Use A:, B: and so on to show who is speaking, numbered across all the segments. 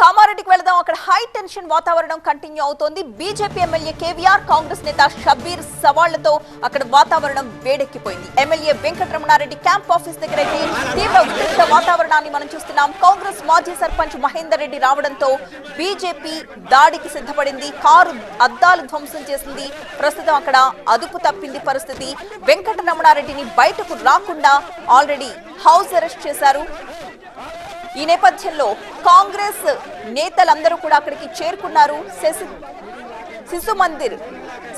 A: కామారెడ్డికి వెళదాం. అక్కడ high tension వాతావరణం కంటిన్యూ అవుతోంది. బీజేపీ ఎమ్మెల్యే కేవీఆర్, కాంగ్రెస్ నేత షబ్బీర్ సవాళ్లతో అక్కడ వాతావరణం వేడెక్కిపోయింది. ఎమ్మెల్యే వెంకటరమణారెడ్డి క్యాంప్ ఆఫీస్ దగ్గర అయితే తీవ్ర ఉద్రిక్త వాతావరణాన్ని మనం చూస్తున్నాం. కాంగ్రెస్ మాజీ సర్పంచ్ మహేందర్ రెడ్డి రావడంతో బీజేపీ దాడికి సిద్ధపడింది. కారు అద్దాలు ధ్వంసం చేసింది. ప్రస్తుతం అక్కడ అదుపు తప్పింది పరిస్థితి. వెంకటరమణారెడ్డిని బయటకు రాకుండా ఆల్రెడీ హౌస్ అరెస్ట్ చేశారు. ఈ నేపథ్యంలో కాంగ్రెస్ నేతలందరూ కూడా అక్కడికి చేరుకున్నారు. శిశు మందిర్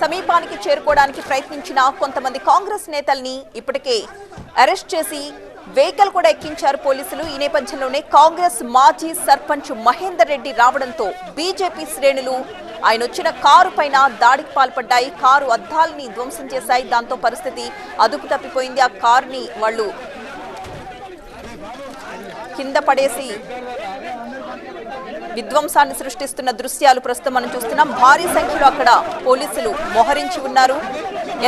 A: సమీపానికి చేరుకోవడానికి ప్రయత్నించిన కొంతమంది కాంగ్రెస్ నేతల్ని ఇప్పటికే అరెస్ట్ చేసి వెహికల్ కూడా ఎక్కించారు పోలీసులు. ఈ నేపథ్యంలోనే కాంగ్రెస్ మాజీ సర్పంచ్ మహేందర్ రెడ్డి రావడంతో బీజేపీ శ్రేణులు ఆయన వచ్చిన కారు పైన దాడికి పాల్పడ్డాయి. కారు అద్దాలని ధ్వంసం చేశాయి. దాంతో పరిస్థితి అదుపు తప్పిపోయింది. ఆ కారుని వాళ్ళు కింద పడేసి విధ్వంసాన్ని సృష్టిస్తున్న దృశ్యాలు ప్రస్తుతం మనం చూస్తున్నాం. భారీ సంఖ్యలో అక్కడ పోలీసులు మోహరించి ఉన్నారు.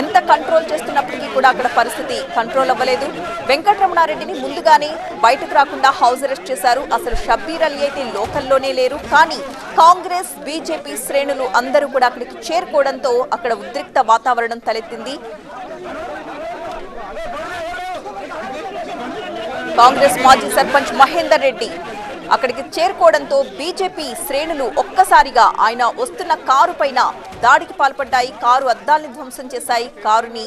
A: ఎంత కంట్రోల్ చేస్తున్నప్పటికీ కూడా అక్కడ పరిస్థితి కంట్రోల్ అవ్వలేదు. వెంకటరమణారెడ్డిని ముందుగానే బయటకు రాకుండా హౌస్ అరెస్ట్ చేశారు. అసలు షబ్బీర్ అలీ అయితే లోకల్లోనే లేరు. కానీ కాంగ్రెస్ బీజేపీ శ్రేణులు అందరూ కూడా అక్కడికి చేరుకోవడంతో అక్కడ ఉద్రిక్త వాతావరణం తలెత్తింది. కాంగ్రెస్ మాజీ సర్పంచ్ మహేందర్ రెడ్డి అక్కడికి చేరుకోవడంతో బీజేపీ శ్రేణులు ఒక్కసారిగా ఆయన వస్తున్న కారు పైన దాడికి పాల్పడ్డాయి. కారు అద్దాల్ని ధ్వంసం చేశాయి. కారుని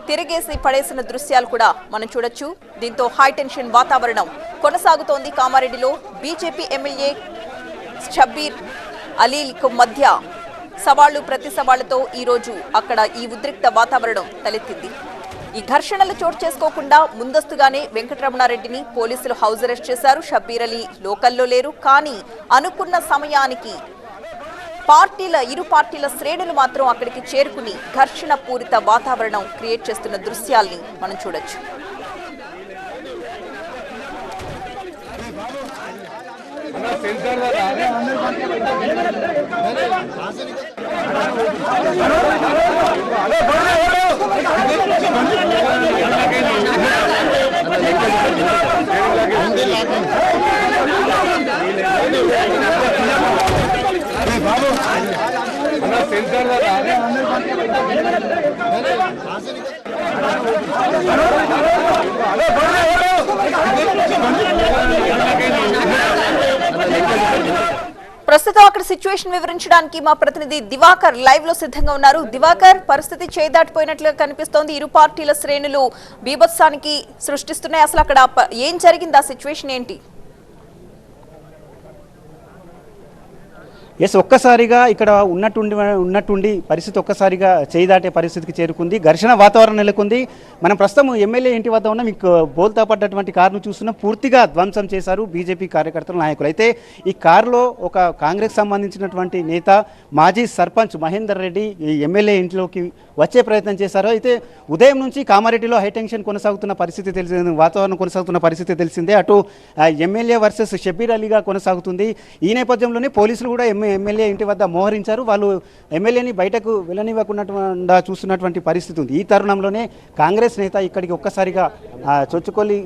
A: తిరిగేసి పడేసిన దృశ్యాలు కూడా మనం చూడొచ్చు. దీంతో హై టెన్షన్ వాతావరణం కొనసాగుతోంది కామారెడ్డిలో. బీజేపీ ఎమ్మెల్యే షబ్బీర్ అలీలకు మధ్య సవాళ్లు ప్రతి సవాళ్లతో ఈరోజు అక్కడ ఈ ఉద్రిక్త వాతావరణం తలెత్తింది. ఈ ఘర్షణలు చోటు చేసుకోకుండా ముందస్తుగానే వెంకటరమణారెడ్డిని పోలీసులు హౌస్ అరెస్ట్ చేశారు. షబ్బీర్ అలీ లోకల్లో లేరు. కానీ అనుకున్న సమయానికి ఇరు పార్టీల శ్రేణులు మాత్రం అక్కడికి చేరుకుని ఘర్షణ పూరిత వాతావరణం క్రియేట్ చేస్తున్న దృశ్యాల్ని మనం చూడొచ్చు. ప్రస్తుతం అక్కడ సిచ్యువేషన్ వివరించడానికి మా ప్రతినిధి దివాకర్ లైవ్ లో సిద్ధంగా ఉన్నారు. దివాకర్, పరిస్థితి చేదాటిపోయినట్లుగా కనిపిస్తోంది. ఇరు పార్టీల శ్రేణులు బీభత్సానికి సృష్టిస్తున్నాయి. అసలు అక్కడ ఏం జరిగింది? ఆ సిచ్యువేషన్ ఏంటి?
B: ఒక్కసారిగా ఇక్కడ ఉన్నట్టుండి పరిస్థితి ఒక్కసారిగా చేయిదాటే పరిస్థితికి చేరుకుంది. ఘర్షణ వాతావరణం నెలకొంది. మనం ప్రస్తుతం ఎమ్మెల్యే ఇంటి వద్ద ఉన్న మీకు బోల్తా పడ్డటువంటి కారును చూస్తున్నాం. పూర్తిగా ధ్వంసం చేశారు బీజేపీ కార్యకర్తలు, నాయకులు. అయితే ఈ కారులో ఒక కాంగ్రెస్ సంబంధించినటువంటి నేత మాజీ సర్పంచ్ మహేందర్ రెడ్డి ఈ ఎమ్మెల్యే ఇంట్లోకి వచ్చే ప్రయత్నం చేశారు. అయితే ఉదయం నుంచి కామారెడ్డిలో హైటెన్షన్ కొనసాగుతున్న పరిస్థితి తెలిసింది, వాతావరణం కొనసాగుతున్న పరిస్థితి తెలిసిందే. అటు ఎమ్మెల్యే వర్సెస్ షబ్బీర్ అలీగా కొనసాగుతుంది. ఈ నేపథ్యంలోనే పోలీసులు కూడా ఎమ్మెల్యే ఇంటి వద్ద మోహరించారు. వాళ్ళు ఎమ్మెల్యేని బయటకు వెళ్ళనివ్వకుండా చూస్తున్నటువంటి పరిస్థితి ఉంది. ఈ తరుణంలోనే కాంగ్రెస్ నేత ఇక్కడికి ఒక్కసారిగా చొచ్చుకొల్లి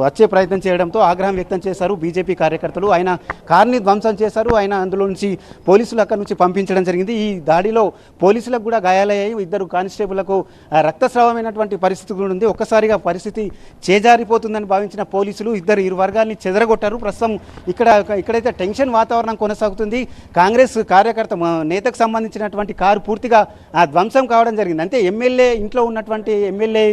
B: వచ్చే ప్రయత్నం చేయడంతో ఆగ్రహం వ్యక్తం చేశారు బీజేపీ కార్యకర్తలు. ఆయన కార్ని ధ్వంసం చేశారు. ఆయన అందులో నుంచి పోలీసులు అక్కడి నుంచి పంపించడం జరిగింది. ఈ దాడిలో పోలీసులకు కూడా గాయాలయ్యాయి. ఇద్దరు కానిస్టేబుల్లకు రక్తస్రావమైనటువంటి పరిస్థితి కూడా ఉంది. ఒక్కసారిగా పరిస్థితి చేజారిపోతుందని భావించిన పోలీసులు ఇరు వర్గాల్ని చెదరగొట్టారు. ప్రస్తుతం ఇక్కడైతే టెన్షన్ వాతావరణం కొనసాగుతుంది. కాంగ్రెస్ కార్యకర్త నేతకు సంబంధించినటువంటి కారు పూర్తిగా ధ్వంసం కావడం జరిగింది. అంటే ఎమ్మెల్యే ఇంట్లో ఉన్నటువంటి ఎమ్మెల్యే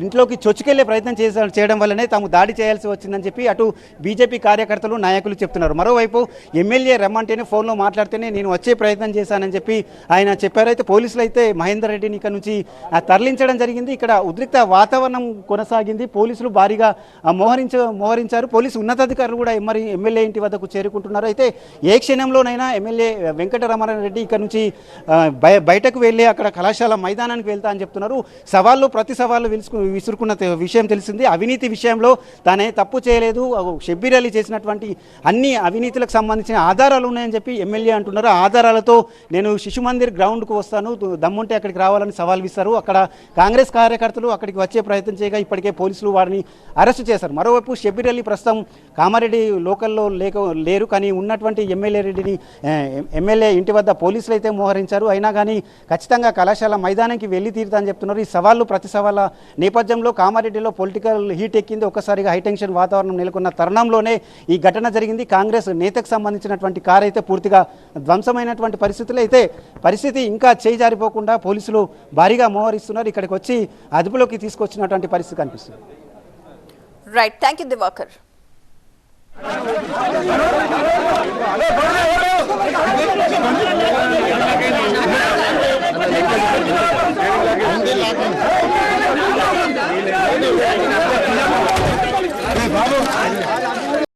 B: ఇంట్లోకి చొచ్చుకెళ్లే ప్రయత్నం చేయడం వల్లనే తాము దాడి చేయాల్సి వచ్చిందని చెప్పి అటు బీజేపీ కార్యకర్తలు, నాయకులు చెప్తున్నారు. మరోవైపు ఎమ్మెల్యే రమ్మంటేనే ఫోన్లో మాట్లాడితేనే నేను వచ్చే ప్రయత్నం చేశానని చెప్పి ఆయన చెప్పారు. అయితే పోలీసులు అయితే మహేందర్ రెడ్డిని ఇక్కడ నుంచి తరలించడం జరిగింది. ఇక్కడ ఉద్రిక్త వాతావరణం కొనసాగింది. పోలీసులు భారీగా మోహరించారు. పోలీసు ఉన్నతాధికారులు కూడా ఎమ్మెల్యే ఇంటి వద్దకు చేరుకుంటున్నారు. అయితే ఏ క్షణంలోనైనా ఎమ్మెల్యే వెంకటరమణారెడ్డి ఇక్కడ నుంచి బయటకు వెళ్ళి అక్కడ కళాశాల మైదానానికి వెళ్తా అని చెప్తున్నారు. ప్రతి సవాళ్ళు విసురుకున్న విషయం తెలిసింది. అవినీతి విషయంలో తానే తప్పు చేయలేదు, షబ్బీర్ అలీ చేసినటువంటి అన్ని అవినీతులకు సంబంధించిన ఆధారాలు ఉన్నాయని చెప్పి ఎమ్మెల్యే అంటున్నారు. ఆధారాలతో నేను శిశు మందిర్ గ్రౌండ్కు వస్తాను, దమ్ముంటే అక్కడికి రావాలని సవాల్ విస్తారు. అక్కడ కాంగ్రెస్ కార్యకర్తలు అక్కడికి వచ్చే ప్రయత్నం చేయగా ఇప్పటికే పోలీసులు వారిని అరెస్టు చేశారు. మరోవైపు షబ్బీర్ అలీ ప్రస్తుతం కామారెడ్డి లోకల్లో లేరు, కానీ ఉన్నటువంటి ఎమ్మెల్యే ఇంటి వద్ద పోలీసులు అయితే మోహరించారు. అయినా కానీ ఖచ్చితంగా కళాశాల మైదానానికి వెళ్ళి తీరుతారని చెప్తున్నారు. ఈ సవాళ్ళు ప్రతి సవాళ్ళ నేపథ్యంలో కామారెడ్డిలో పొలిటికల్ హీట్ ఎక్కింది. ఒక్కసారిగా హైటెన్షన్ వాతావరణం నెలకొన్న తరుణంలోనే ఈ ఘటన జరిగింది. కాంగ్రెస్ నేతకు సంబంధించినటువంటి కారు అయితే పూర్తిగా ధ్వంసమైనటువంటి పరిస్థితులు. అయితే పరిస్థితి ఇంకా చేయి జారిపోకుండా పోలీసులు భారీగా మోహరిస్తున్నారు. ఇక్కడికి వచ్చి అదుపులోకి తీసుకొచ్చినటువంటి పరిస్థితి కనిపిస్తుంది.
A: Right, thank you Diwakar.